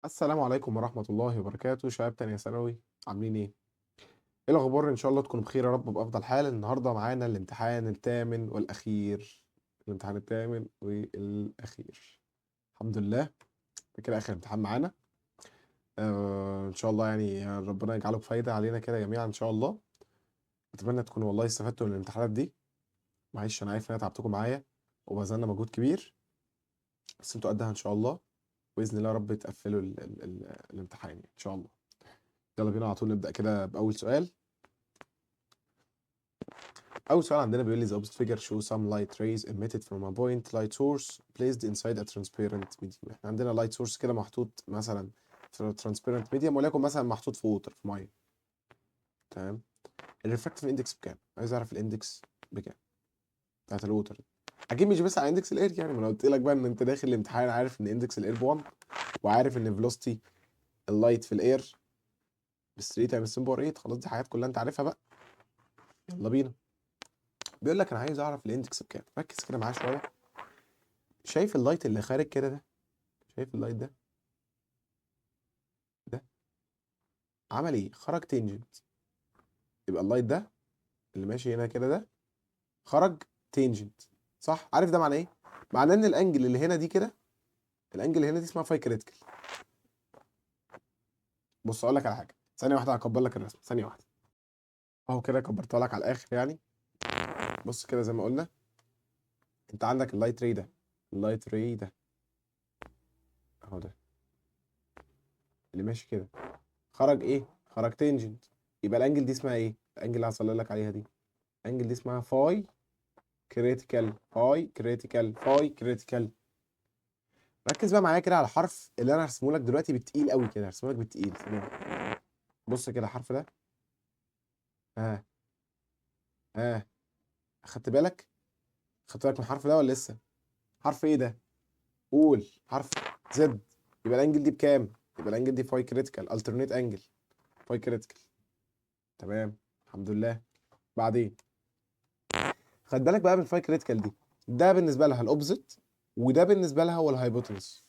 السلام عليكم ورحمة الله وبركاته، شباب تانية ثانوي. عاملين ايه؟ ايه الأخبار؟ إن شاء الله تكونوا بخير يا رب، بأفضل حال. النهاردة معانا الامتحان الثامن والأخير. الامتحان الثامن والأخير. الحمد لله. ده كده آخر امتحان معانا. إن شاء الله يعني ربنا يجعله بفايدة علينا كده جميعا إن شاء الله. أتمنى تكونوا والله استفدتوا من الامتحانات دي. معلش أنا عارف إن أنا تعبتكم معايا وبذلنا مجهود كبير، بس انتوا قدها إن شاء الله. بإذن الله يا رب تقفلوا الامتحان يعني إن شاء الله. يلا بينا على طول نبدأ كده بأول سؤال. أول سؤال عندنا بيقول لي the opposite figure shows some light rays emitted from a point light source placed inside a transparent medium. احنا عندنا light source كده محطوط مثلا في transparent medium، وليكن مثلا محطوط في ووتر، في ميه. تمام. الريفراكتيف اندكس بكام؟ عايز اعرف الاندكس بكام بتاعت الووتر دي. اكيد مش بس على اندكس الاير، يعني ما انا قلت لك بقى ان انت داخل الامتحان عارف ان اندكس الاير ب 1، وعارف ان فيلوسيتي اللايت في الاير ب 3 تايمز 10 باور 8. خلاص دي حاجات كلها انت عارفها بقى. يلا بينا. بيقول لك انا عايز اعرف الاندكس بكام. ركز كده معايا شويه. شايف اللايت اللي خارج كده ده؟ شايف اللايت ده عمل ايه؟ خرج تنجنت. يبقى اللايت ده اللي ماشي هنا كده ده خرج تنجنت، صح؟ عارف ده معناه ايه؟ معناه ان الانجل اللي هنا دي كده، الانجل اللي هنا دي اسمها فاي كريتيكال. بص اقول لك على حاجه، ثانيه واحده هكبر لك الرسم، ثانيه واحده. اهو كده كبرتها لك على الاخر يعني. بص كده زي ما قلنا، انت عندك اللايت راي ده، اللايت راي ده اهو ده اللي ماشي كده، خرج ايه؟ خرج تنجنت. يبقى الانجل دي اسمها ايه؟ الانجل اللي هصلي لك عليها دي، الانجل دي اسمها فاي كريتيكال. فاي كريتيكال، فاي كريتيكال. ركز بقى معايا كده على الحرف اللي انا هرسمه لك دلوقتي بالتقيل قوي كده، هرسمه لك بالتقيل ثانية. بص كده الحرف ده. ها. ها. خدت بالك؟ خدت بالك من الحرف ده ولا لسه؟ حرف ايه ده؟ قول. حرف زد. يبقى الانجل دي بكام؟ يبقى الانجل دي فاي كريتيكال، الترنيت انجل، فاي كريتيكال. تمام. الحمد لله. بعدين خد بالك بقى من الفاي كريتيكال دي، ده بالنسبه لها الاوبزيت، وده بالنسبه لها هو الهايبوتنس.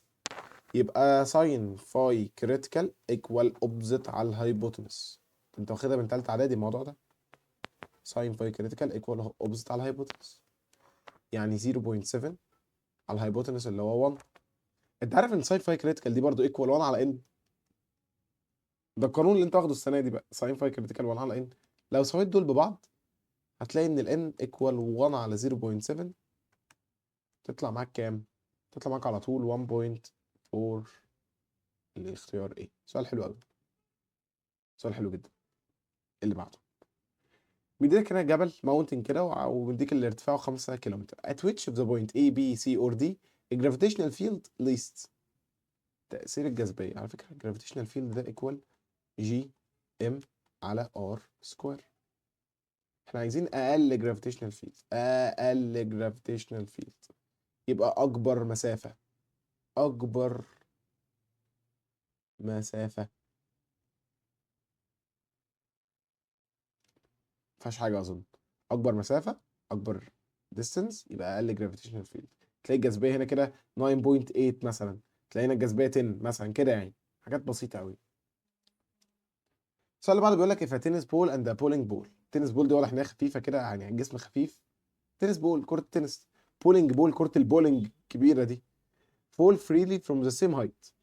يبقى ساين فاي كريتيكال ايكوال اوبزيت على الهايبوتنس. انت واخدها من ثالثه اعدادي الموضوع ده. ساين فاي كريتيكال ايكوال اوبزيت على الهايبوتنس، يعني 0.7 على الهايبوتنس اللي هو 1. انت عارف ان ساين فاي كريتيكال دي برضو ايكوال 1 على ان. ده القانون اللي انت واخده السنه دي بقى، ساين فاي كريتيكال 1 على ان. لو سويت دول ببعض هتلاقي ان الان ايكوال 1 على 0.7. تطلع معاك كام؟ تطلع معاك على طول 1.4. الاختيار ايه؟ سؤال حلو قوي، سؤال حلو جدا. اللي بعده بيديك هنا جبل ماونتن كده، وبيديك الارتفاع 5 كيلومتر. at which of the point A B C or D a gravitational field least. تأثير الجاذبية. على فكرة الجرافيتيشنال فيلد ده ايكوال جي ام على ار سكوير. احنا عايزين اقل جرافيتيشنال فيلد، اقل جرافيتيشنال فيلد. يبقى اكبر مسافة، اكبر مسافة. مفيهاش حاجة اظن. اكبر مسافة، اكبر distance يبقى اقل جرافيتيشنال فيلد. تلاقي الجاذبية هنا كده 9.8 مثلا، تلاقي هنا الجاذبية 10 مثلا كده يعني. حاجات بسيطة قوي. السؤال اللي بعده بيقول لك if a tennis ball and a bowling ball. التنس بول دي واضح انها خفيفة كده، يعني الجسم خفيف. تنس بول كرة تنس. بولينج بول كرة البولينج الكبيرة دي. fall freely from the same height.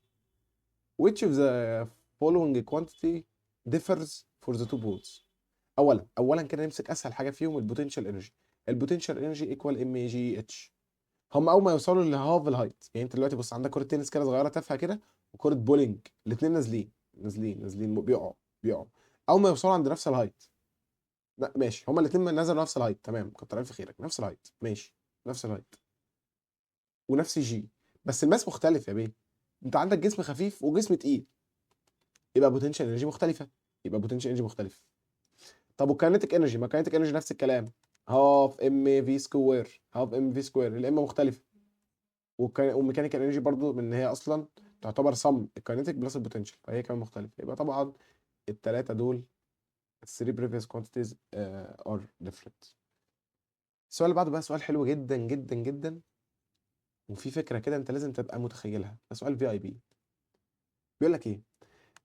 Which of the following quantity differs for the two balls. اولا كده نمسك اسهل حاجه فيهم، البوتنشال انرجي. البوتنشال انرجي ايكوال ام جي اتش. هم اول ما يوصلوا لهاف الهايت، يعني انت دلوقتي بص عندك كره تنس كده صغيره تافهه كده، وكره بولينج، الاثنين نازلين نازلين نازلين بيقعوا بيقعوا. اول ما يوصلوا عند نفس الهايت. لا ماشي، هما الاثنين نزلوا نفس الهايت، تمام، كتر الف خيرك، نفس الهايت ماشي. نفس الهايت ونفس جي، بس الماس مختلف يا بيه. انت عندك جسم خفيف وجسم تقيل، يبقى بوتنشال انرجي مختلفه. يبقى بوتنشال انرجي مختلف. طب والكاينتيك انرجي؟ ما كاينتيك انرجي نفس الكلام، هاف ام في سكوير، هاف ام في سكوير، الام مختلفه. والميكانيكال انرجي برضو من ان هي اصلا تعتبر صم الكاينتيك بلس البوتنشال، فهي كمان مختلفه. يبقى طبعا الثلاثه دول، الثري بريفيوس كوانتيتيز ار ديفرنت. السؤال اللي بعده بقى سؤال حلو جدا جدا جدا، وفي فكره كده انت لازم تبقى متخيلها. ده سؤال في اي بي. بيقول لك ايه؟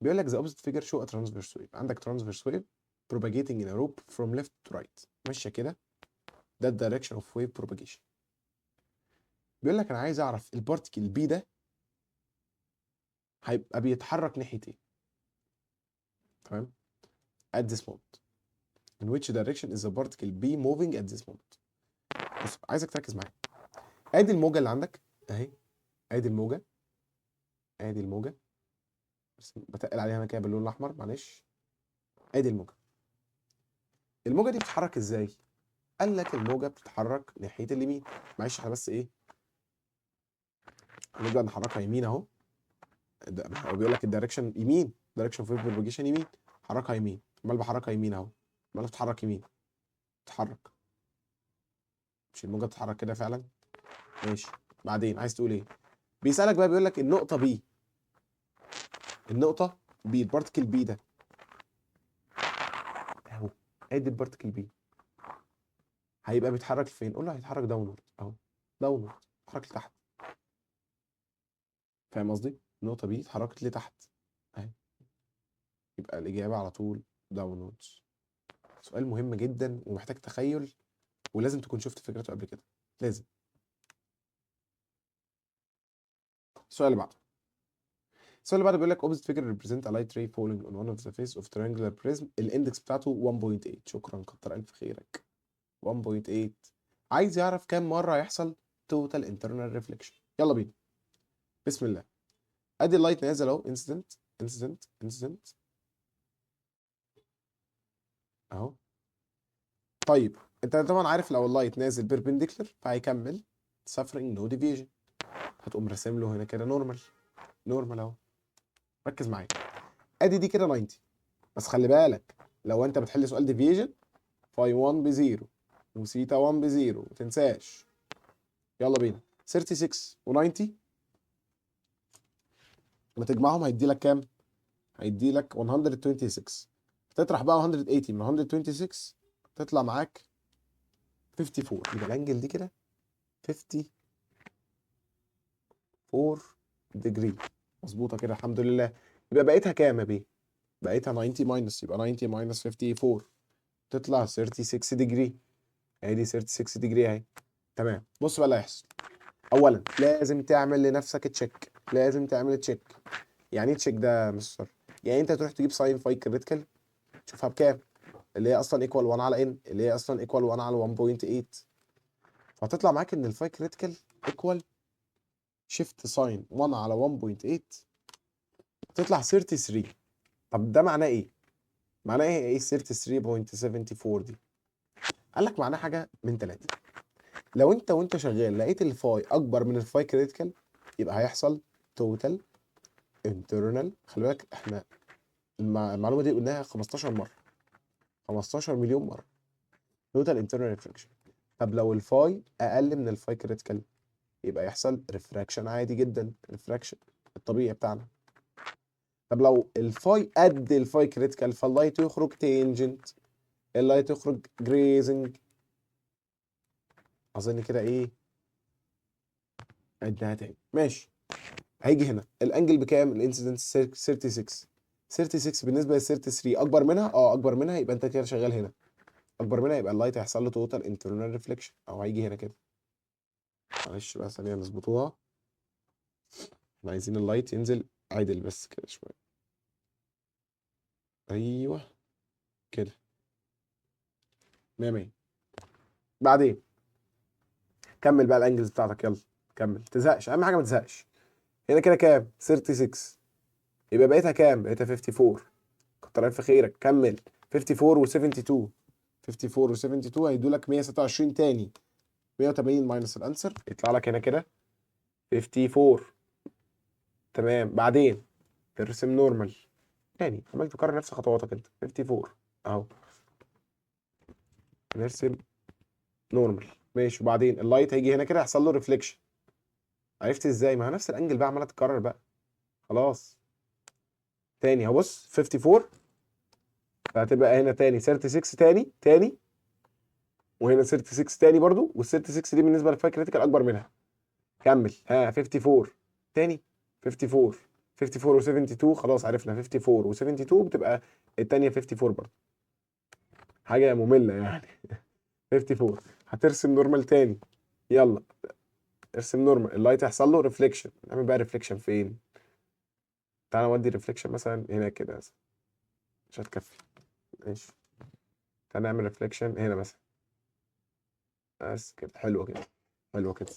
بيقول لك the opposite figure show a transverse wave. عندك transverse wave propagating in a loop from left to right، ماشيه كده، ده الدايركشن اوف wave propagation. بيقول لك انا عايز اعرف البارتيكل بي ده هيبقى بيتحرك ناحيه ايه؟ تمام؟ at this moment in which direction is the particle B moving at this moment. بص عايزك تركز معايا. ادي الموجه اللي عندك اهي، ادي الموجه، ادي الموجه، بس بتقل عليها انا كده باللون الاحمر معلش. ادي الموجه، الموجه دي بتتحرك ازاي؟ قال لك الموجه بتتحرك ناحيه اليمين. معلش احنا بس ايه، هنبدا نحركها يمين اهو. هو بيقول لك الدايركشن يمين، دايركشن فوق بروباجيشن يمين، حركها يمين. امال بحركها يمين اهو، امال بتتحرك يمين، بتتحرك، مش الموجه بتتحرك كده فعلا؟ ماشي. بعدين عايز تقول ايه؟ بيسالك بقى، بيقول لك النقطه بي، النقطه بي، البارتكل بي ده اهو، ادي البارتكل بي، هيبقى بيتحرك فين؟ قول له هيتحرك داونورد اهو، داونورد، اتحرك لتحت. فاهم قصدي؟ النقطه بي اتحركت لتحت اهي، يبقى الاجابه على طول داونورد. سؤال مهم جدا ومحتاج تخيل، ولازم تكون شفت فكرته قبل كده، لازم. السؤال اللي بعده، السؤال اللي بعده بيقول لك opposite figure represent a light ray falling on one of the face of triangular prism. الاندكس بتاعته 1.8. شكرا كتر الف خيرك. 1.8. عايز يعرف كام مره هيحصل total internal reflection. يلا بينا، بسم الله. ادي اللايت نازل اهو، انسيدنت انسيدنت انسيدنت اهو. طيب انت طبعا عارف لو اللايت نازل بيربنديكولر فهيكمل suffering no deviation، هتقوم راسم له هنا كده نورمال، نورمال اهو. ركز معايا، ادي دي كده 90، بس خلي بالك لو انت بتحل سؤال ديفيجن فاي 1 بزيرو وسيتا 1 بزيرو ما تنساش. يلا بينا، 36 و90 ما تجمعهم هيدي لك كام؟ هيدي لك 126. تطرح بقى 180 من 126 تطلع معاك 54. يبقى الانجل دي كده 54 ديجري، مظبوطه كده الحمد لله. يبقى بقيتها كام يا بيه؟ بقيتها 90 ماينس، يبقى 90 ماينس 54 تطلع 36 ديجري. اهي دي 36 ديجري اهي. تمام. بص بقى اللي هيحصل، اولا لازم تعمل لنفسك تشيك، لازم تعمل تشيك. يعني ايه تشيك ده يا مستر؟ يعني انت تروح تجيب ساين فاي كريتيكال تشوفها بكام، اللي هي اصلا ايكوال 1 على ان، اللي هي اصلا ايكوال 1 على 1.8، فهتطلع معاك ان الفاي كريتيكال ايكوال شيفت ساين 1 على 1.8 تطلع 33. طب ده معناه ايه؟ معناه ايه 33.74 دي؟ قال لك معناه حاجه من ثلاثه. لو انت وانت شغال لقيت الفاي اكبر من الفاي كريتيكال يبقى هيحصل توتال انترنال. خلي بالك احنا المعلومه دي قلناها 15 مره، 15 مليون مره. توتال انترنال ريفراكشن. طب لو الفاي اقل من الفاي كريتيكال يبقى يحصل ريفراكشن عادي جدا، ريفراكشن الطبيعي بتاعنا. طب لو الفاي قد الفاي كريتيكال فاللايت يخرج تينجنت، اللايت يخرج جريزنج. اظن كده ايه، عدناها تاني ماشي. هيجي هنا الانجل بكام؟ الانسيدنس 36. 36 بالنسبه ل 33 اكبر منها، اكبر منها، يبقى انت كده شغال هنا. اكبر منها يبقى اللايت هيحصل له توتال انترنال ريفليكشن، او هيجي هنا كده. معلش بقى ثانيه نظبطوها، احنا عايزين اللايت ينزل عدل بس كده شويه. ايوه كده 100 100. بعدين كمل بقى الانجلز بتاعتك، يلا كمل تزهقش، اهم حاجه ما تزهقش. هنا كده كام؟ 36. يبقى بقيتها كام؟ بقيتها 54. كتر الف خيرك كمل. 54 و72، 54 و72 هيدوا لك 126 تاني. 180 ماينس الانسر يطلع لك هنا كده 54. تمام. بعدين ترسم نورمال تاني، عمال تكرر نفس خطواتك انت. 54 اهو، نرسم نورمال ماشي. وبعدين اللايت هيجي هنا كده يحصل له ريفليكشن. عرفت ازاي؟ ما هي نفس الانجل بقى عماله تتكرر بقى خلاص. تاني هبص 54، فهتبقى هنا تاني 36 تاني وهنا 36 تاني برضو، وال 36 دي بالنسبه للفاي كريتيكال اكبر منها. كمل، ها 54 تاني 54 54 و72 خلاص عرفنا 54 و72 بتبقى الثانيه 54 برضه. حاجه ممله يعني. 54 هترسم نورمال تاني. يلا ارسم نورمال. اللايت هيحصل له ريفليكشن. نعمل بقى ريفليكشن فين؟ تعالى نودي ريفليكشن مثلا هنا كده مثلا. مش هتكفي. ماشي. تعالى نعمل ريفليكشن هنا مثلا. بس كده حلوه كده. حلوه كده.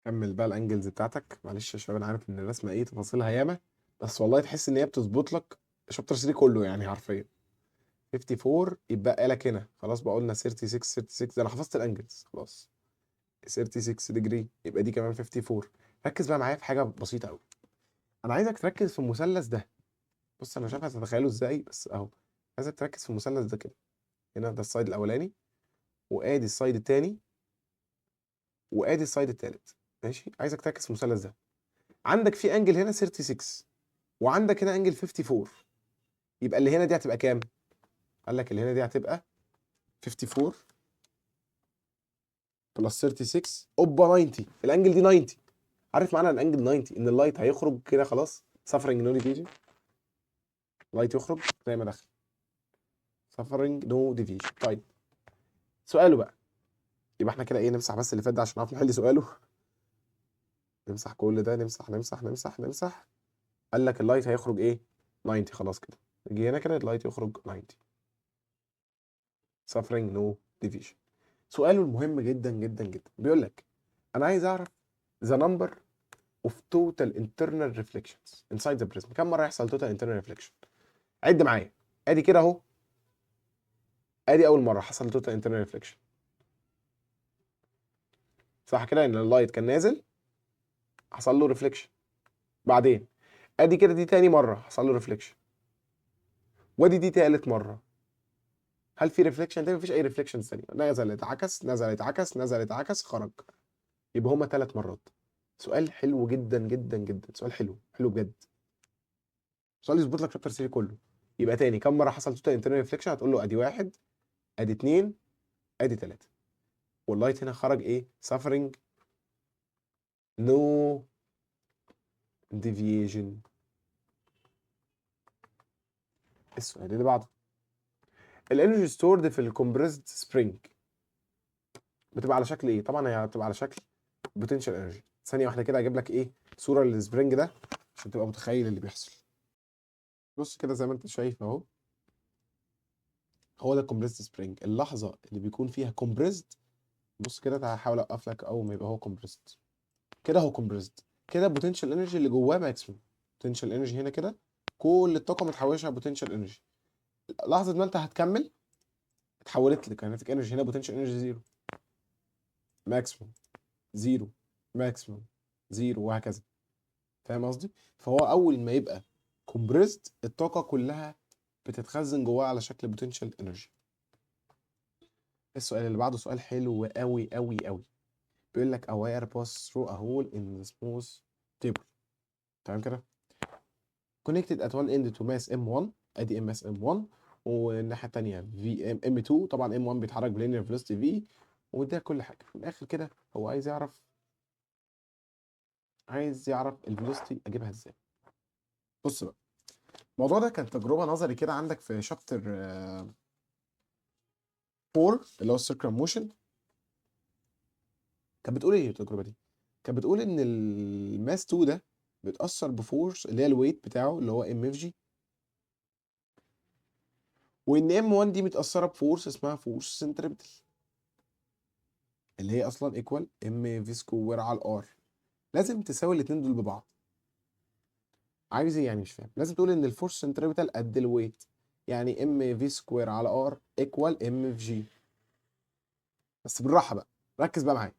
كمل بقى الانجلز بتاعتك. معلش يا شباب انا عارف ان الرسمه ايه تفاصيلها ياما، بس والله تحس ان هي بتظبط لك شابتر 3 كله يعني حرفيا. 54 يبقى لك هنا خلاص بقى قلنا 36 36 ده انا حفظت الانجلز خلاص. 36 ديجري يبقى دي كمان 54. ركز بقى معايا في حاجه بسيطه قوي. انا عايزك تركز في المثلث ده. بص انا مش عارف هتتخيله ازاي بس اهو. عايزك تركز في المثلث ده كده. هنا ده السايد الاولاني، وادي السايد الثاني، وادي السايد الثالث. ماشي. عايزك تركز في المثلث ده. عندك في انجل هنا 36 وعندك هنا انجل 54. يبقى اللي هنا دي هتبقى كام؟ قال لك اللي هنا دي هتبقى 54 بلس 36 اوبا 90. الانجل دي 90. عارف معنى الانجل 90 ان اللايت هيخرج كده خلاص. سفرنج نو ديفيجن. لايت يخرج زي ما دخل. سفرنج نو ديفيجن. طيب سؤاله بقى. يبقى احنا كده ايه نمسح بس اللي فات ده عشان نعرف نحل سؤاله. نمسح كل ده. نمسح نمسح نمسح نمسح. قال لك اللايت هيخرج ايه؟ 90 خلاص كده. نيجي هنا كده اللايت يخرج 90. suffering no deviation. سؤاله المهم جدا جدا جدا بيقول لك انا عايز اعرف the number of total internal reflections inside the prism. كم مره يحصل total internal reflection؟ عد معايا. ادي كده اهو. ادي اول مره حصل total internal reflection. صح كده ان اللايت كان نازل حصل له ريفليكشن. بعدين ادي كده دي تاني مره حصل له ريفليكشن. وادي دي تالت مره. هل في ريفليكشن تاني؟ مفيش اي ريفليكشن ثانيه. نزل اتعكس نزل اتعكس نزل اتعكس خرج. يبقى هما 3 مرات. سؤال حلو جدا جدا جدا. سؤال حلو حلو بجد. سؤال يظبط لك شابتر 3 كله. يبقى تاني كم مره حصل توتال انترنال ريفليكشن؟ هتقول له ادي 1 ادي 2 ادي 3. واللايت هنا خرج ايه؟ suffering no deviation. السؤال اللي بعده. الانرجي ستورد في الكومبريسد سبرينج بتبقى على شكل ايه؟ طبعا هي هتبقى على شكل بوتنشال انرجي. ثانيه واحده كده اجيب لك ايه صوره للسبرينج ده عشان تبقى متخيل اللي بيحصل. بص كده زي ما انت شايف اهو. هو ده الكومبريسد سبرينج. اللحظه اللي بيكون فيها كومبريسد. بص كده تعالى احاول اوقف لك اول ما يبقى هو كومبريسد. كده هو كومبريسد. كده البوتنشال انرجي اللي جواه ماكسيموم. بوتنشال انرجي هنا كده كل الطاقه متحوشه بوتنشال انرجي. لحظه ما انت هتكمل اتحولت لكاينتيك انرجي. هنا بوتنشال انرجي زيرو ماكسيموم زيرو ماكسيموم زيرو وهكذا. فاهم قصدي؟ فهو اول ما يبقى كومبريسد الطاقه كلها بتتخزن جواه على شكل بوتنشال انرجي. السؤال اللي بعده سؤال حلو قوي قوي قوي. بيقول لك a wire pass through a hole in the smooth table. تمام كده. connected at one end to mass M1. ادي mass M1 والناحيه الثانيه في M2. طبعا M1 بيتحرك بلينير فيلوسيتي V. وده كل حاجه في الاخر كده. هو عايز يعرف الفيلوسيتي اجيبها ازاي. بص بقى. الموضوع ده كان تجربه نظري كده عندك في شابتر 4 اللي هو السيركل موشن. كانت بتقول ايه التجربه دي؟ كانت بتقول ان الماس 2 ده بيتاثر بفورس اللي هي الويت بتاعه اللي هو ام اف جي. وان ام 1 دي متاثره بفورس اسمها فورس سنتريبتال اللي هي اصلا ايكوال ام في سكوير على الار. لازم تساوي الاثنين دول ببعض. عايز ايه يعني؟ مش فاهم. لازم تقول ان الفورس سنتريبتال قد الويت. يعني ام في سكوير على ار ايكوال ام في جي. بس بالراحه بقى. ركز بقى معايا.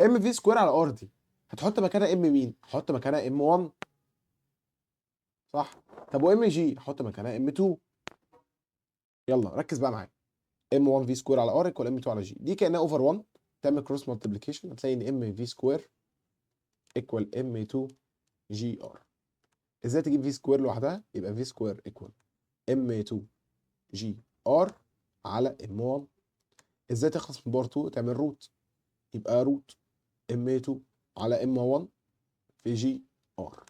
ام في سكوير على ار دي هتحط مكانها ام مين؟ هحط مكانها ام 1 صح. طب وام جي هحط مكانها ام 2. يلا ركز بقى معايا. ام 1 في سكوير على ار ايكوال ام 2 على جي. دي كانها اوفر 1. تعمل كروس مالتيبليكيشن هتلاقي ان ام في سكوير ايكوال ام 2 جي ار. ازاي تجيب في سكوير لوحدها؟ يبقى في سكوير ايكوال ام 2 جي ار على ام 1. ازاي تخلص من باور 2؟ تعمل روت. يبقى روت ام 2 على ام 1 في جي ار.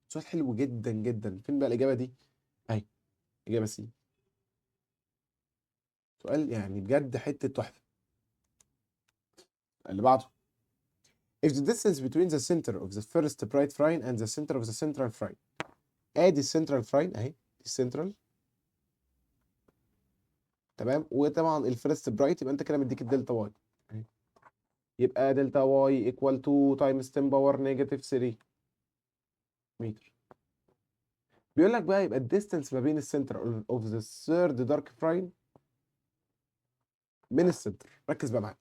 سؤال حلو جدا جدا. فين بقى الاجابه دي؟ اهي اجابه سي. سؤال يعني بجد حته تحفه. اللي بعده. if the distance between the center of the first bright line and the center of the central line. ادي السنترال لاين اهي، السنترال تمام. وطبعا الفيرست برايت يبقى انت كده مديك الدلتا واي اهي. يبقى دلتا واي ايكوال 2 تايمز 10 باور نيجاتيف 3 متر. بيقول لك بقى يبقى الديستنس ما بين السنتر اوف ذا ثيرد دارك برايم من السنتر. ركز بقى معايا،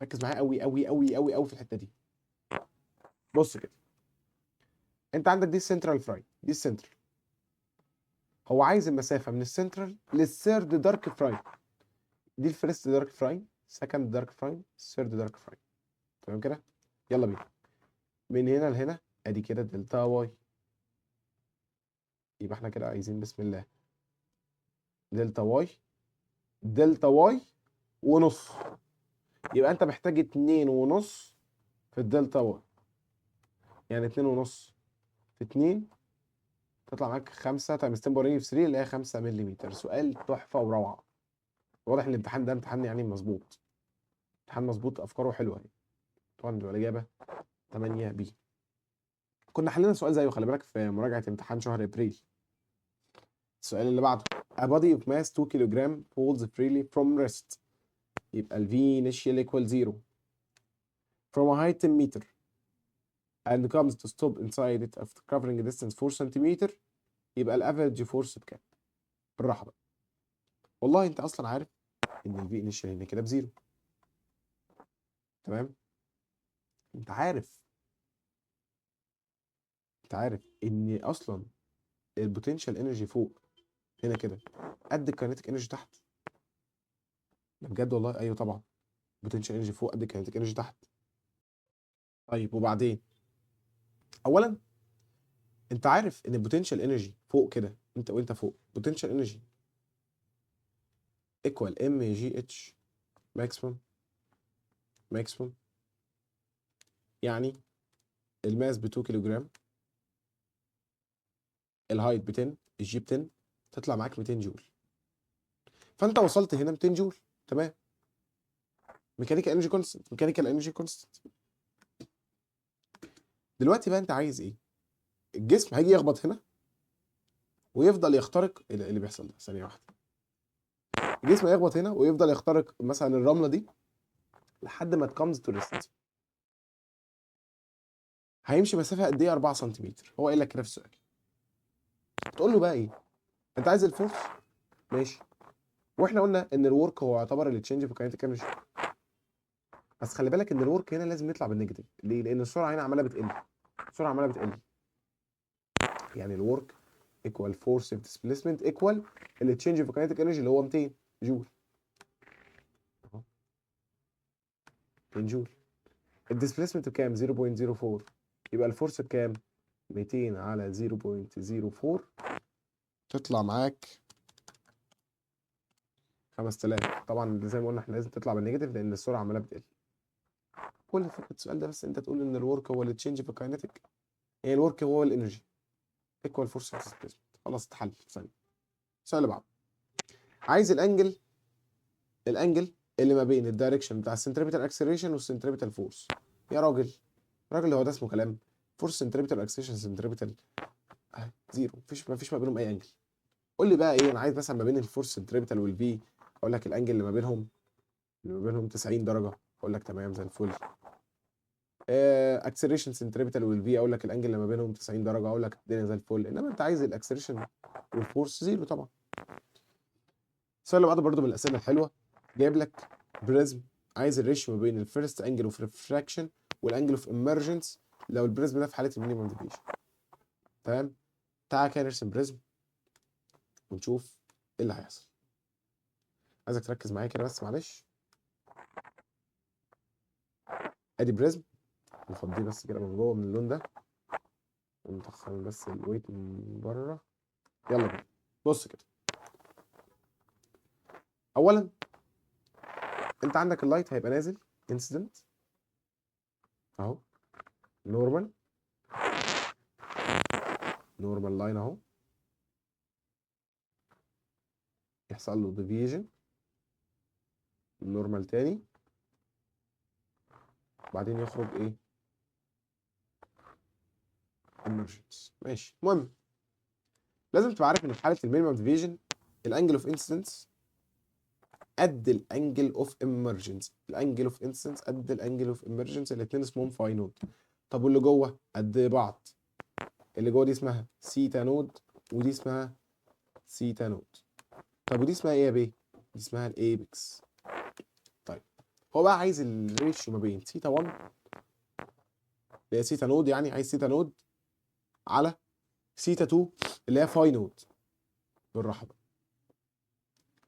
ركز معايا قوي قوي قوي قوي قوي في الحته دي. بص كده، انت عندك دي السنترال فراي، دي السنترال. هو عايز المسافه من السنترال للثيرد دارك فراي. دي الفيرست دارك فراي، سكند دارك فراي، ثيرد دارك فراي. تمام كده؟ يلا بينا. من هنا لهنا ادي كده دلتا واي. يبقى احنا كده عايزين بسم الله دلتا واي، دلتا واي ونص. يبقى انت محتاج 2.5 في الدلتا واي. يعني 2.5 في 2 تطلع معاك 5 تايمز 10 باور نيجاتيف 3 اللي هي 5 ملم. سؤال تحفه وروعه. واضح ان الامتحان ده امتحان يعني مظبوط، امتحان مظبوط، افكاره حلوه يعني. طبعا تبقى الاجابه 8 بي. كنا حلينا سؤال زيه خلي بالك في مراجعه امتحان شهر ابريل. السؤال اللي بعده. A body of mass 2 كيلوجرام falls freely from rest. يبقى ال V initial equal 0 from a height 10 meter and comes to stop inside it after covering a distance 4 سنتيمتر. يبقى ال average force بكام؟ بالراحة بقى. والله أنت أصلا عارف إن ال V initial هنا كده بزيرو. تمام؟ أنت عارف إن أصلا البوتنشال انرجي فوق هنا كده قد الكاينتيك انرجي تحت. ده بجد والله. أيوه طبعا، البوتنشال انرجي فوق قد الكاينتيك انرجي تحت. طيب وبعدين؟ أولا انت عارف ان البوتنشال انرجي فوق كده، وانت فوق بوتنشال انرجي ايكوال ام جي اتش ماكسيمم. يعني الماس ب 2 كيلو جرام، الهايت ب 10، الجي ب 10، تطلع معاك 200 جول. فانت وصلت هنا 200 جول. تمام. ميكانيكال انرجي كونستنت، ميكانيكال انرجي كونستنت. دلوقتي بقى انت عايز ايه؟ الجسم هيجي يخبط هنا ويفضل يخترق اللي بيحصل ده. ثانيه واحده. الجسم هيخبط هنا ويفضل يخترق مثلا الرمله دي لحد ما تكمز تو ريست. هيمشي مسافه قد ايه؟ 4 سنتيمتر. هو قايل لك كده في السؤال. تقول له بقى ايه؟ انت عايز الفورس؟ ماشي. واحنا قلنا ان الورك هو يعتبر التشينج في كاينتيك انرجي. بس خلي بالك ان الورك هنا لازم يطلع بالنيجاتيف. ليه؟ لان السرعه هنا عماله بتقل. السرعه عماله بتقل. يعني الورك ايكوال فورس ديسبيسمنت ايكوال التشينج في كاينتيك انرجي اللي هو 200 جول. اهو 200 جول. الديسبيسمنت بكام؟ 0.04. يبقى الفورس بكام؟ 200 على 0.04 تطلع معاك 5000. طبعا زي ما قلنا احنا لازم تطلع بالنيجاتيف لان السرعه عماله بتقل. كل فكره السؤال ده بس انت تقول ان الورك هو التشينج في الكاينتيك، يعني الورك هو الانرجي ايكوال فورس ديسبيسمنت. خلاص اتحل في ثانيه. السؤال اللي بعده. عايز الانجل اللي ما بين الدايركشن بتاع السنتريبيتال اكسلريشن والسنتريبيتال فورس. يا راجل، راجل هو ده اسمه كلام؟ فورس سنتريبيتال اكسلريشن سنتريبيتال زيرو. مفيش ما بينهم اي انجل. قول لي بقى ايه؟ انا عايز مثلا ما بين الفورس سنتريبيتال والفي. اقول لك الانجل اللي ما بينهم 90 درجه. اقول لك تمام زي الفل. اكسلريشن سنتريبيتال والفي اقول لك الانجل اللي ما بينهم 90 درجه. اقول لك الدنيا زي الفل. انما انت عايز الاكسلريشن والفورس زيرو طبعا. السؤال اللي بعده برضه من الاسئله الحلوه. جايب لك بريزم، عايز الريشيو ما بين الفيرست انجل اوف ريفراكشن والانجل اوف امرجنس لو البريزم ده في حاله المينيمم ديفيشن. تمام. تعالى كده نرسم بريزم ونشوف ايه اللي هيحصل. عايزك تركز معايا كده بس معلش. ادي بريزم، نفضيه بس كده من جوه من اللون ده ونطخن بس الويت من بره. يلا بينا. بص كده. اولا انت عندك اللايت هيبقى نازل انسيدنت اهو، نورمال نورمال لاين اهو، يحصل له ديفيجن نورمال تاني، بعدين يخرج ايه؟ convergence. ماشي. المهم لازم تبقى عارف ان في حاله المينيمم ديفيجن الانجل اوف انسيدنس قد الانجل اوف ايمرجنس، الانجل اوف انسيدنس قد الانجل اوف ايمرجنس، الاثنين اسمهم فاي نود. طب واللي جوه قد بعض، اللي جوه دي اسمها سيتا نود ودي اسمها سيتا نود. طب ودي اسمها ايه يا بيه؟ دي اسمها الايبكس. طيب هو بقى عايز الريشيو ما بين سيتا 1 اللي هي سيتا نود، يعني عايز سيتا نود على سيتا 2 اللي هي فاي نود. بالراحه بقى،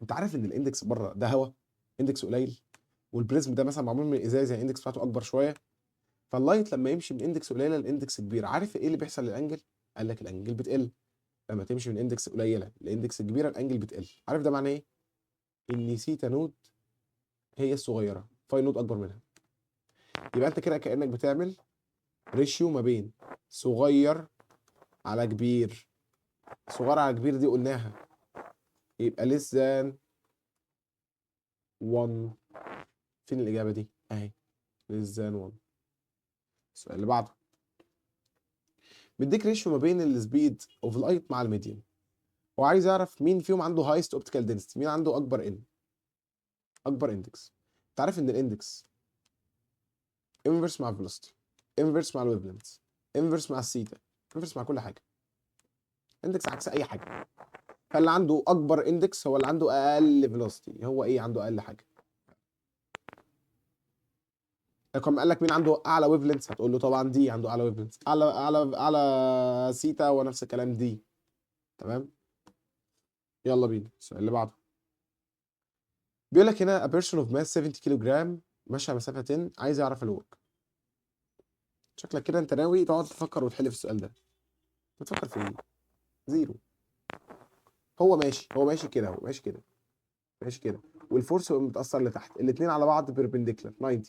انت عارف ان الاندكس بره ده هوا، اندكس قليل، والبريزم ده مثلا معمول من ازاز، يعني الاندكس بتاعته اكبر شويه، فاللايت لما يمشي من اندكس قليله لاندكس كبير، عارف ايه اللي بيحصل للانجل؟ قال لك الانجل بتقل. لما تمشي من اندكس قليله لاندكس كبيره الانجل بتقل. عارف ده معناه ايه؟ ان سيتا نود هي الصغيره، فاي نود اكبر منها. يبقى انت كده كانك بتعمل ريشيو ما بين صغير على كبير. صغير على كبير دي قلناها، يبقى less than 1. فين الاجابه دي؟ اهي less than 1. السؤال اللي بعده بيديك ريشيو ما بين السبيد اوف لايت مع الميديان، وعايز يعرف مين فيهم عنده هايست اوبتيكال دنسيتي، مين عنده اكبر اندكس. انت عارف ان الاندكس انفرس مع الفيلوسيتي، انفرس مع الويف لينث، انفرس مع الثيتا، انفرس مع كل حاجه. اندكس عكس اي حاجه. فاللي عنده اكبر اندكس هو اللي عنده اقل فيلوسيتي. هو ايه عنده اقل حاجه؟ لكن قال لك مين عنده اعلى ويف لينث، هتقول له طبعا دي عنده اعلى ويف لينث، اعلى ثيتا، ونفس الكلام دي. تمام. يلا بينا السؤال اللي بعده. بيقول لك هنا a person of mass 70 كيلو جرام ماشي على مسافه 10، عايز يعرف الورك. شكلك كده انت ناوي تقعد تفكر وتحل في السؤال ده. بتفكر في ايه؟ زيرو. هو ماشي كده، ماشي كده، والفورس متأثر لتحت، الاثنين على بعض بيربنديكولار 90.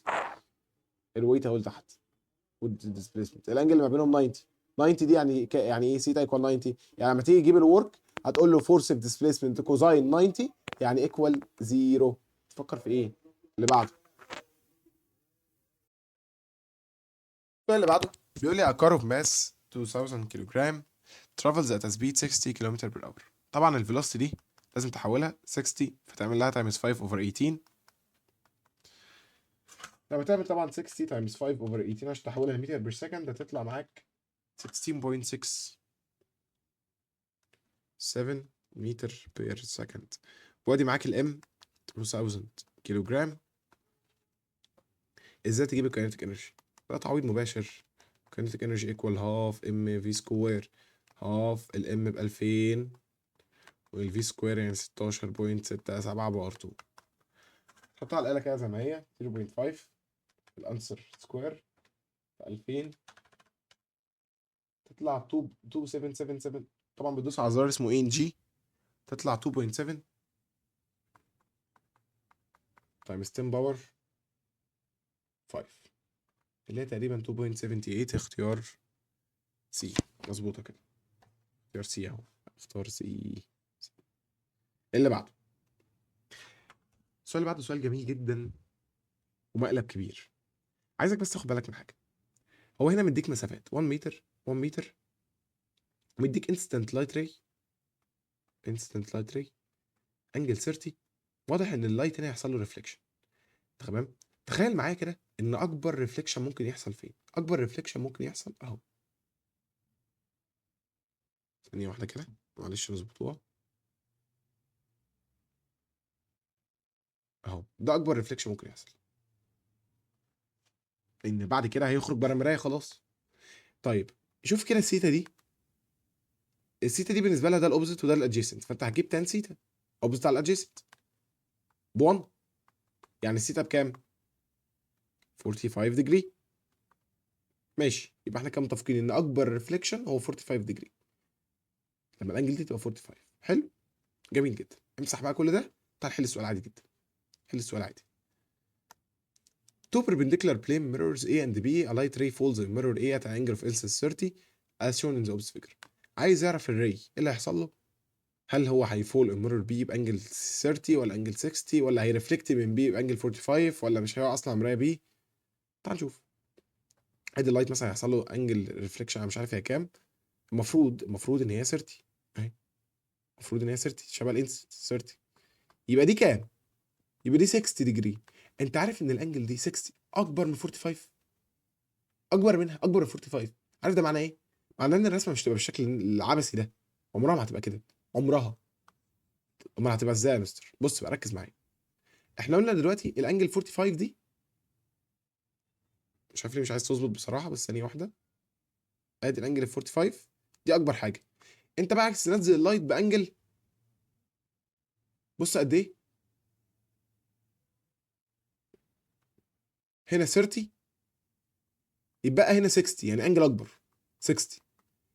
الويت اهو لتحت، والديسبيسمنت الانجل اللي ما بينهم 90. 90 دي يعني يعني ايه؟ سيتا ايكوال 90. يعني لما تيجي تجيب الورك هتقول له فورس في ديسبيسمنت كوزاين 90 يعني ايكوال زيرو. تفكر في ايه؟ اللي بعده. السؤال اللي بعده بيقول لي a car of mass 2000 كيلو جرام travels at a speed 60 كيلومتر per hour. طبعا الفيلوسيتي دي لازم تحولها 60، فتعمل لها تايمز 5 اوفر 18. لما تعمل طبعا 60 تايمز 5 اوفر 18 عشان تحولها لمتر بير سكند، هتطلع معاك 16.67 متر بير سكند. وادي معاك الام 2000 كيلو جرام. ازاي تجيب الكاينتيك انرجي؟ ده تعويض مباشر. كاينتيك انرجي ايكوال هاف ام في سكوير. هاف الام ب 2000 والفي سكوير يعني 16.67 بار 2. حطها على الآلة كده زي ما هي 0.5. الانسر سكوير في 2000 تطلع 2777. طبعا بتدوس على زرار اسمه ان جي، تطلع 2.7 تايمز 10 باور 5 اللي هي تقريبا 2.78. اختيار سي. مظبوطه كده، اختيار سي اهو. اختار سي. اللي بعده. السؤال اللي بعده سؤال جميل جدا ومقلب كبير. عايزك بس تاخد بالك من حاجه. هو هنا مديك مسافات 1 متر 1 متر، ومديك انستنت لايت راي انجل 30. واضح ان اللايت هنا هيحصل له ريفليكشن. تمام. تخيل معايا كده ان اكبر ريفليكشن ممكن يحصل فين. اكبر ريفليكشن ممكن يحصل اهو. ثانيه واحده كده معلش نظبطوها اهو. ده اكبر ريفليكشن ممكن يحصل، لان بعد كده هيخرج بره المرايه خلاص. طيب شوف كده السيتا دي. السيتا دي بالنسبه لها ده الاوبزيت وده الادجيسنت، فانت هتجيب تان سيتا اوبزيت على الادجيسنت ب 1. يعني السيتا بكام؟ 45 ديجري. ماشي. يبقى احنا كده متفقين ان اكبر ريفليكشن هو 45 ديجري لما الانجل دي تبقى 45. حلو، جميل جدا. امسح بقى كل ده. تعال حل السؤال عادي جدا. حل السؤال عادي. Two perpendicular plane mirrors A and B. A light ray falls in mirror A at an angle of incidence 30 as shown in the opposite figure. عايز يعرف الري ايه اللي هيحصل له. هل هو هيفول الميرور بي بانجل 30 ولا انجل 60 ولا هيرفلكت من بي بانجل 45 ولا مش هيقع اصلا مرايه بي. تعال نشوف. ادي اللايت مثلا هيحصل له انجل ريفليكشن انا مش عارف هي كام. المفروض ان هي 30 اهي. المفروض ان هي 30 شبه الانس 30. يبقى دي كام؟ يبقى دي 60 ديجري. انت عارف ان الانجل دي 60 اكبر من 45. اكبر منها، اكبر من 45. عارف ده معناه ايه؟ معناه ان الرسمه مش هتبقى بالشكل العبثي ده. عمرها ما هتبقى كده. عمرها. امال هتبقى ازاي يا مستر؟ بص بقى ركز معايا. احنا قلنا دلوقتي الانجل 45 دي، مش عارف ليه مش عايز تظبط بصراحه، بس ثانيه واحده. ادي الانجل 45 دي اكبر حاجه. انت بقى عايز تنزل اللايت بانجل، بص قد ايه. هنا 30 يبقى هنا 60، يعني انجل اكبر 60.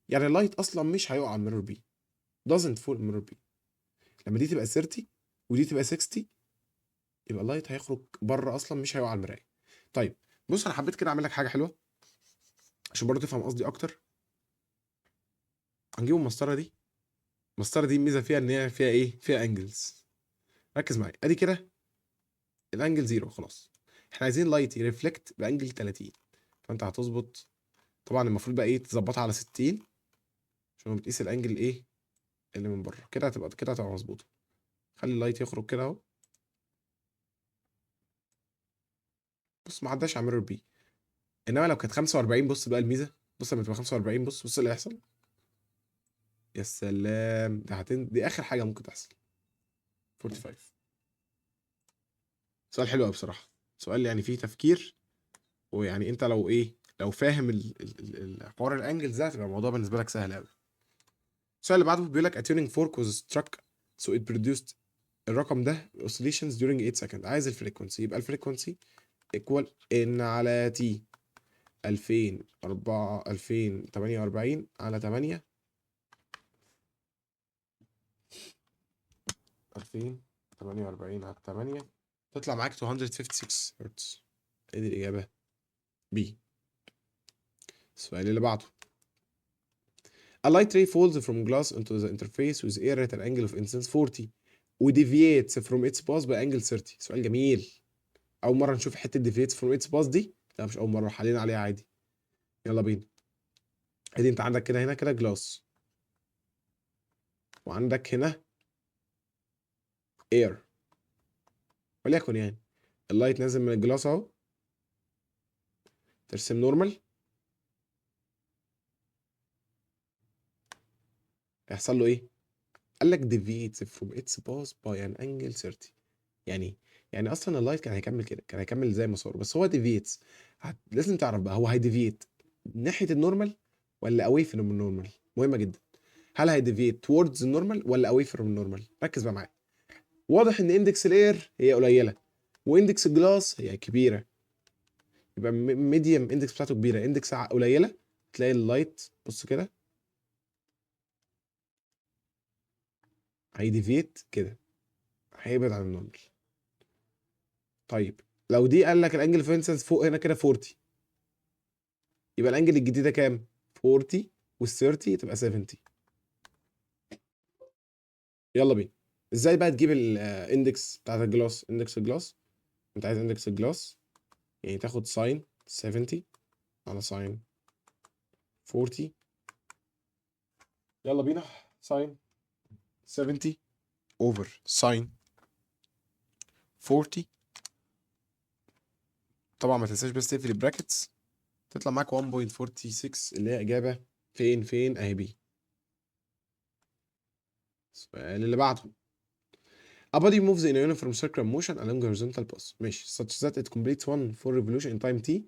يعني اللايت اصلا مش هيقع على الميرور بي. doesn't fall الميرور بي. لما دي تبقى 30 ودي تبقى 60 يبقى اللايت هيخرج بره اصلا، مش هيقع على المرايه. طيب بص انا حبيت كده اعمل لك حاجه حلوه عشان برضه تفهم قصدي اكتر. هنجيب المسطره دي. المسطره دي الميزه فيها ان هي فيها ايه؟ فيها انجلز. ركز معايا ادي كده الانجل زيرو خلاص. احنا عايزين لايت يرفلكت بانجل 30. فانت هتظبط. طبعا المفروض بقى ايه تظبطها على 60 عشان بتقيس الانجل ايه اللي من بره. كده هتبقى مظبوطه. خلي اللايت يخرج كده اهو. بص ما عداش على ميرور بي. انما لو كانت 45 بص بقى الميزه. بص لما تبقى 45 بص اللي هيحصل. يا سلام ده دي اخر حاجه ممكن تحصل. 45. سؤال حلو قوي بصراحه. سؤال يعني فيه تفكير. ويعني انت لو ايه لو فاهم حوار الانجلز ده هتبقى الموضوع بالنسبه لك سهل قوي. السؤال اللي بعده بيقول لك a tuning fork was struck so it produced الرقم ده oscillations during 8 seconds. عايز الفريكونسي. يبقى الفريكونسي equal ان على تي 2048 على 8 2048 على 8 تطلع معاك 256 هرتز. ايه دي الإجابة؟ بي. السؤال اللي بعده. A light ray falls from glass into the interface with air at an angle of incidence 40 و deviates from its path by angle 30. سؤال جميل. أول مرة نشوف حتة deviates from its path دي. لا مش أول مرة، حلينا عليها عادي. يلا بينا. ادي انت عندك كده هنا كده جلاس، وعندك هنا air. وليكن يعني اللايت نازل من الجلاس اهو. ترسم نورمال. هيحصل له ايه؟ قال لك deviates from its path by an angle 30. يعني يعني اصلا اللايت كان هيكمل كده، كان هيكمل زي مساره، بس هو deviates. لازم تعرف بقى هو هيديفيت ناحيه النورمال ولا away from النورمال. مهمه جدا. هل هيديفيت towards النورمال ولا away from النورمال؟ ركز بقى معايا. واضح ان اندكس الاير هي قليله واندكس الجلاس هي كبيره. يبقى ميديم اندكس بتاعته كبيره، اندكس قليله. تلاقي اللايت بص كده هيديفيت كده، هيبعد عن النورمال. طيب لو دي قال لك الانجل اوف انسنس فوق هنا كده 40، يبقى الانجل الجديده كام؟ 40 وال 30 تبقى 70. يلا بينا. ازاي بقى تجيب الاندكس بتاعت الجلاس؟ اندكس الجلاس انت عايز اندكس الجلاس يعني تاخد ساين 70 على ساين 40. يلا بينا. ساين 70 اوفر ساين 40. طبعا ما تنساش بس تقفل البراكتس. تطلع معاك 1.46 اللي هي اجابه فين اهي بي. السؤال اللي بعده. A body moves in a uniform circular motion along a horizontal path ماشي such that it completes one full revolution in time t.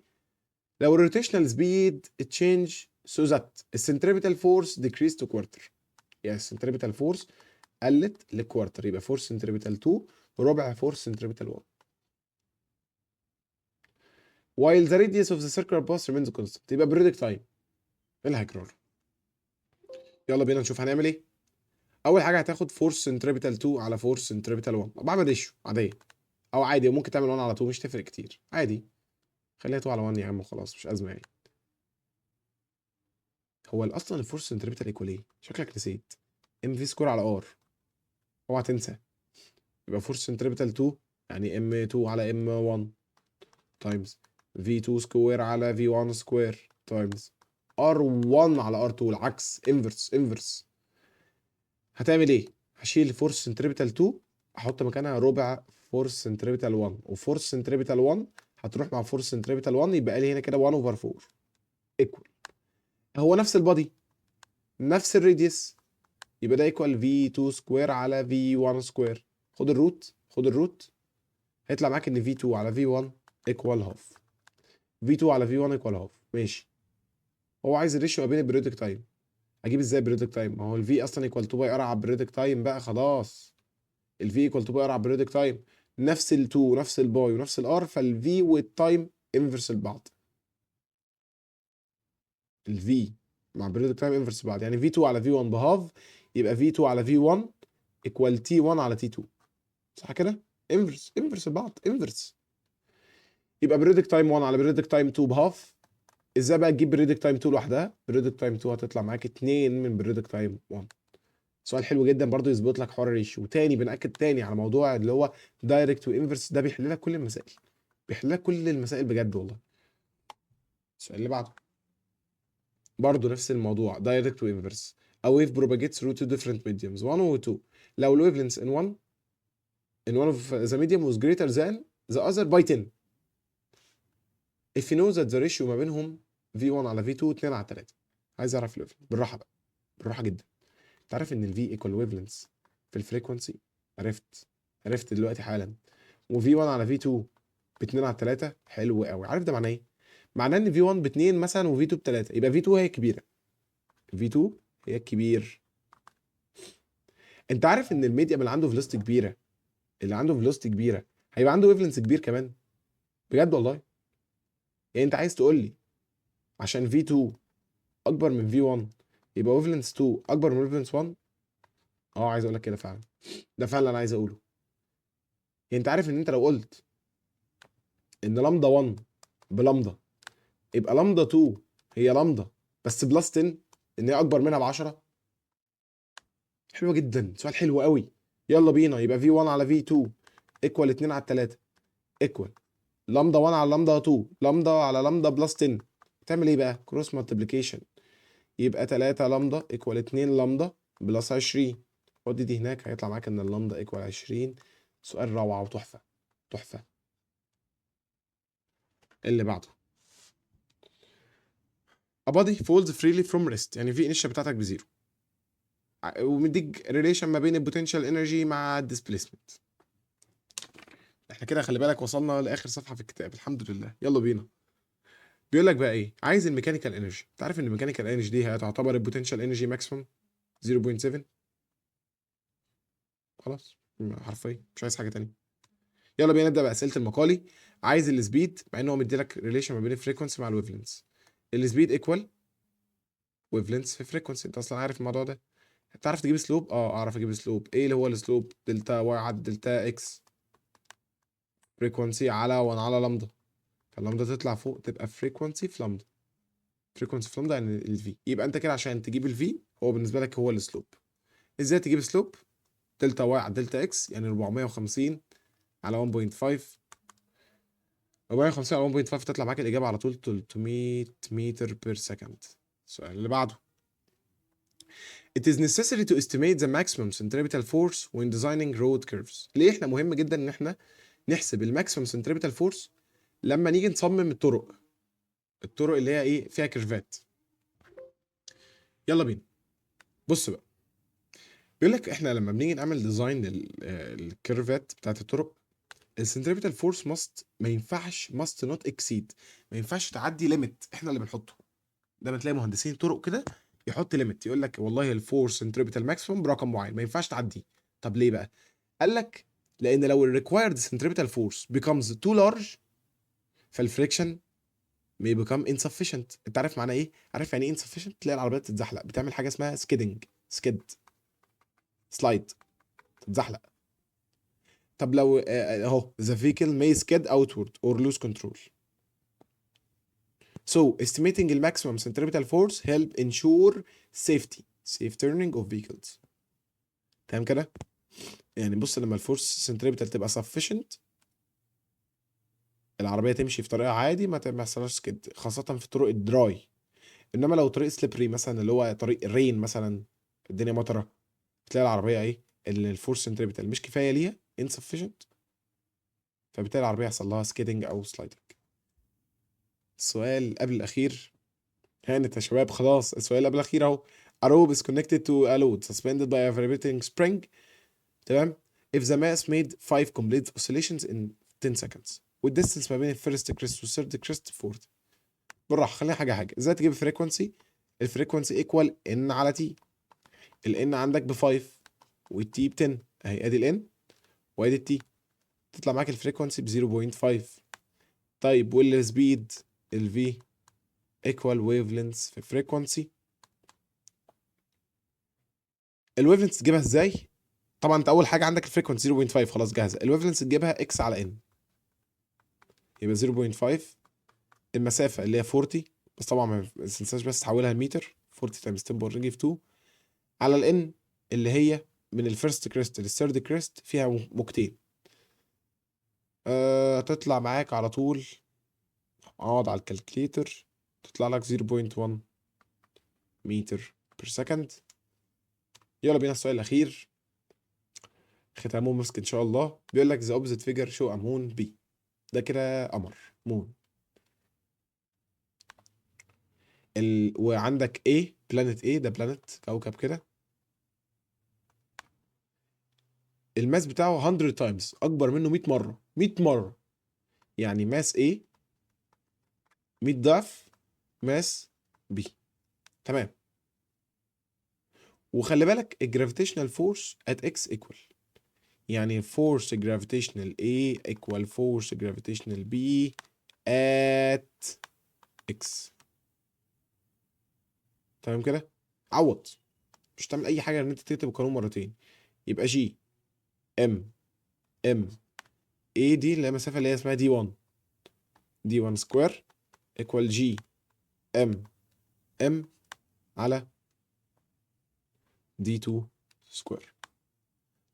لو الروتيشنال سبيد change so that السنتريبيتال فورس decreased to quarter. يعني السنتريبيتال فورس قلت لكوارتر، يبقى فورس سنتريبيتال 2 وربع فورس سنتريبيتال 1. while the radius of the circular path remains constant يبقى periodic time. ايه اللي هيكرر؟ يلا بينا نشوف هنعمل ايه. اول حاجه هتاخد فورس سنتريبيتال 2 على فورس سنتريبيتال 1. بعمل ريشيو عاديه او عادي ممكن تعمل 1 على 2 مش تفرق كتير عادي. خليها 2 على 1 يا عم وخلاص مش ازمه يعني. هو اصلا الفورس سنتريبيتال ايكوال ايه؟ شكلك نسيت. ام في سكوير على ار، اوعى تنسى. يبقى فورس سنتريبيتال 2 يعني ام 2 على ام 1 تايمز في 2 سكوير على في 1 سكوير تايمز ار 1 على ار 2. العكس، انفرس. هتعمل ايه؟ هشيل فورس سنتريبيتال 2، احط مكانها ربع فورس سنتريبيتال 1، وفورس سنتريبيتال 1 هتروح مع فورس سنتريبيتال 1، يبقى لي هنا كده 1 اوفر 4 ايكوال. هو نفس البادي نفس الراديوس، يبقى ده ايكوال في 2 سكوير على في 1 سكوير. خد الروت هيطلع معاك ان في 2 على في 1 ايكوال هاف. في 2 على في 1 ايكوال هاف. ماشي. هو عايز الريشيو ما بين البريودك تايم. اجيب ازاي البريودك تايم؟ ما هو الفي اصلا ايكوال 2 باي ار على البريودك تايم بقى خلاص. الفي ايكوال 2 باي ار على البريودك تايم، نفس ال2 ونفس الباي ونفس الار، فالفي والتايم انفرس لبعض. الفي مع بريودك تايم انفرس بعض، يعني في 2 على في 1 بهاف، يبقى في 2 على في 1 ايكوال تي 1 على تي 2. صح كده؟ انفرس لبعض، انفرس. يبقى بريودك تايم 1 على بريودك تايم 2 بهاف. ازاي بقى تجيب بريودك تايم 2 لوحدها؟ بريودك تايم 2 هتطلع معاك 2 من بريودك تايم 1. سؤال حلو جدا برضو يظبط لك حوار الريشيو. تاني بنأكد تاني على موضوع اللي هو دايركت وانفرس، ده بيحل لك كل المسائل، بيحل لك كل المسائل بجد والله. السؤال اللي بعده برضو نفس الموضوع، دايركت وانفرس. A wave propagates through two different mediums 1 و 2. لو الويفلنس in one of the medium was greater than the other by 10. if you know that the ratio ما بينهم V1 على V2 2 على 3. عايز اعرف الويفلنس بالراحه بقى، بالراحه جدا. تعرف ان الفي ايكوال ويفلنس في الفريكونسي؟ عرفت دلوقتي حالا. وفي 1 على في 2 ب 2 على 3. حلو قوي. عارف ده معناه ايه؟ معناه ان في 1 ب 2 مثلا وفي 2 ب 3، يبقى في 2 هي الكبيره. في 2 هي الكبير. انت عارف ان الميديم اللي عنده فيلوسيتي كبيره، هيبقى عنده ويفلنس كبير كمان. بجد والله. يعني انت عايز تقول لي عشان في 2 اكبر من في 1 يبقى ويفلنس 2 اكبر من ويفلنس 1؟ اه عايز اقول لك كده فعلا. ده فعلا انا عايز اقوله. يعني انت عارف ان انت لو قلت ان لامدا 1 بلامدا، يبقى لامدا 2 هي لامدا بس بلس 10، ان هي اكبر منها ب 10. حلوه جدا، سؤال حلو قوي. يلا بينا. يبقى في 1 على في 2 ايكوال 2 على 3 ايكوال لامدا 1 على لامدا 2 لامدا على لامدا بلس 10. تعمل ايه بقى؟ كروس مالتيبليكيشن. يبقى 3 لامدا ايكوال 2 لامدا بلس 20. خد دي هناك هيطلع معاك ان اللامدا ايكوال 20. سؤال روعه وتحفه، تحفه. اللي بعده A body falls freely from rest، يعني في انيشال بتاعتك بزيرو، ومديك ريليشن ما بين البوتنشال انرجي مع الديسبيسمنت. احنا كده خلي بالك وصلنا لاخر صفحه في الكتاب الحمد لله. يلا بينا. بيقول لك بقى ايه؟ عايز الميكانيكال انرجي. انت عارف ان الميكانيكال انرجي دي هتعتبر البوتنشال انرجي ماكسيمم 0.7. خلاص حرفيا مش عايز حاجه تانية. يلا بينا نبدا باسئله المقالي. عايز السبيد، مع ان هو مديلك ريليشن ما بين الفريكونسي مع الويفلنس. السبيد ايكوال ويفلنس في فريكونسي، انت اصلا عارف الموضوع ده. تعرف تجيب سلوب؟ اه اعرف اجيب سلوب. ايه اللي هو السلوب؟ دلتا واي على دلتا اكس، فريكونسي على 1 على لامدا. فاللامدا تطلع فوق تبقى فريكونسي في لامدا. فريكونسي في لامدا يعني الفي. يبقى انت كده عشان تجيب الفي هو بالنسبه لك هو السلوب. ازاي تجيب سلوب؟ دلتا واي على دلتا اكس يعني 450 على 1.5. 450 على 1.5 تطلع معاك الاجابه على طول 300 متر بير سكند. السؤال اللي بعده. It is necessary to estimate the maximum centripetal force when designing road curves. ليه احنا مهم جدا ان احنا نحسب الماكسيمم centripetal force لما نيجي نصمم الطرق اللي هي ايه فيها كيرفات. يلا بينا. بص بقى، بيقول لك احنا لما بنيجي نعمل ديزاين للكيرفات بتاعت الطرق، السنتريبيتال فورس ما ينفعش must not exceed، ما ينفعش تعدي ليميت احنا اللي بنحطه. ده بتلاقي مهندسين طرق كده يحط ليميت، يقول لك والله الفورس سنتريبيتال ماكسيمم برقم معين ما ينفعش تعدي. طب ليه بقى؟ قال لك لان لو الريكوايرد سنتريبيتال فورس becomes too large فالفريكشن may become insufficient. انت عارف معناه ايه؟ عارف يعني ايه insufficient؟ تلاقي العربيات تتزحلق، بتعمل حاجه اسمها سكيدنج، سلايد، تتزحلق. طب لو اهو the vehicle may skid outward or lose control. So estimating the maximum centripetal force help ensure safe turning of vehicles. تمام كده؟ يعني بص لما الفورس centripetal تبقى sufficient العربية تمشي في طريقها عادي ما يحصلهاش كده، خاصة في الطرق الدراي. انما لو طريق سليبري مثلا اللي هو طريق الرين مثلا الدنيا مطرة تلاقي العربية ايه اللي الفورس centripetal مش كفاية ليها insufficient، فبالتالي العربية يحصل لها سكيدنج او سلايدنج. السؤال قبل الأخير هانت يا شباب، خلاص السؤال اللي قبل الأخير أهو. A rope is connected to a load suspended by a vibrating spring. تمام. If the mass made 5 complete oscillations in 10 seconds والديستنس ما بين الفيرست كريست والثيرد كريست 40. بالراحة خلينا حاجة ازاي تجيب الفريكونسي؟ الفريكونسي ايكوال ان على تي. الان عندك ب 5 والتي ب 10 اهي، ادي الان وادي التي، تطلع معاك الفريكونسي ب 0.5. طيب والسبيد الفي equal wavelengths في frequency. الويفلنس تجيبها ازاي؟ طبعا انت اول حاجه عندك الفريكونسي 0.5 خلاص جاهزه. الويفلنس تجيبها اكس على ان، يبقى 0.5 المسافه اللي هي 40، بس طبعا ما تنساش بس تحولها لمتر، 40 تايمز 10 باور نيجاتيف 2 على الان اللي هي من الفيرست كريست للثيرد كريست فيها موجتين. تطلع معاك على طول، اقعد على الكالكليتر تطلع لك 0.1 متر بير سكند. يلا بينا السؤال الاخير ختامه مسك ان شاء الله. بيقول لك the opposite figure show a moon B. ده كده قمر مون. وعندك A planet A ده بلانت كوكب كده، الماس بتاعه 100 تايمز اكبر منه 100 مره، 100 مره. يعني ماس A 100 ضعف ماس B. تمام. وخلي بالك الجرافيتيشنال فورس at x equal، يعني فورس جرافيتيشنال A equal فورس جرافيتيشنال B at x. تمام كده. عوض، مش تعمل اي حاجه ان انت تكتب القانون مرتين. يبقى جي ام ام اي دي اللي هي المسافه اللي هي اسمها دي 1، دي 1 سكوير ايكوال جي ام ام على دي 2 سكوير.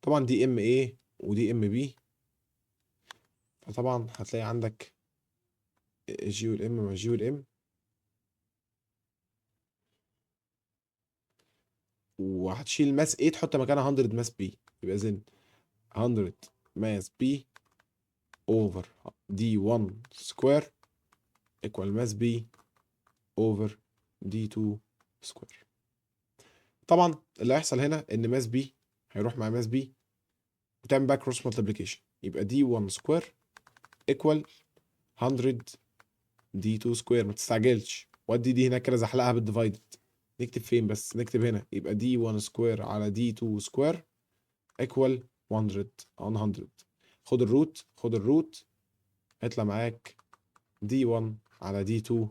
طبعا دي ام اي ودي ام بي، فطبعا هتلاقي عندك جي والام مع جي والام، وهتشيل ماس ايه تحط مكانها 100 ماس بي، يبقى زين 100 ماس بي اوفر دي 1 سكوير ايكوال ماس بي اوفر دي 2 سكوير. طبعا اللي هيحصل هنا ان ماس بي هيروح مع ماس بي وتعمل بقى كروس مالتيبليكيشن، يبقى دي 1 سكوير ايكوال 100 دي 2 سكوير. ما تستعجلش، ودي دي هناك كده زحلقها بالديفايدد. نكتب فين بس؟ نكتب هنا، يبقى دي 1 سكوير على دي 2 سكوير ايكوال 100 on 100. خد الروت، خد الروت، هيطلع معاك دي 1 على دي 2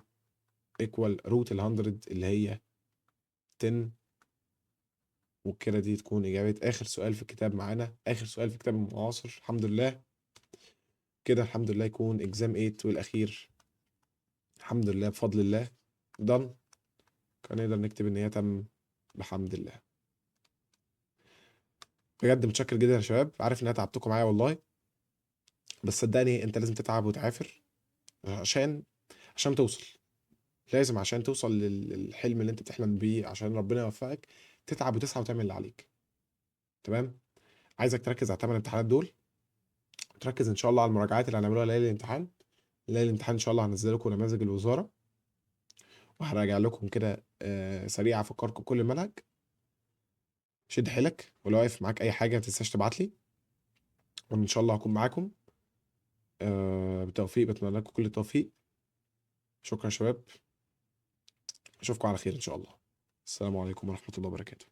ايكوال روت ال 100 اللي هي 10. وبكده دي تكون إجابة آخر سؤال في الكتاب معانا، آخر سؤال في كتاب المعاصر. الحمد لله كده، الحمد لله يكون إكزام 8 والأخير الحمد لله بفضل الله done. كان نقدر نكتب إن هي تم بحمد الله. بجد متشكر جدا يا شباب، عارف إن أنا تعبتكم معايا والله، بس صدقني أنت لازم تتعب وتعافر عشان توصل. لازم عشان توصل للحلم اللي أنت بتحلم بيه، عشان ربنا يوفقك تتعب وتسعى وتعمل اللي عليك. تمام. عايزك تركز على 8 امتحانات دول، تركز ان شاء الله على المراجعات اللي هنعملوها ليالي الامتحان. ليالي الامتحان ان شاء الله هنزل لكم نماذج الوزاره، وهراجع لكم كده سريع افكركم كل المنهج. شد حيلك، ولو واقف معاك اي حاجه ما تنساش تبعت لي، وان شاء الله هكون معاكم. بالتوفيق، بتمنى لكم كل التوفيق. شكرا يا شباب، اشوفكم على خير ان شاء الله. السلام عليكم ورحمه الله وبركاته.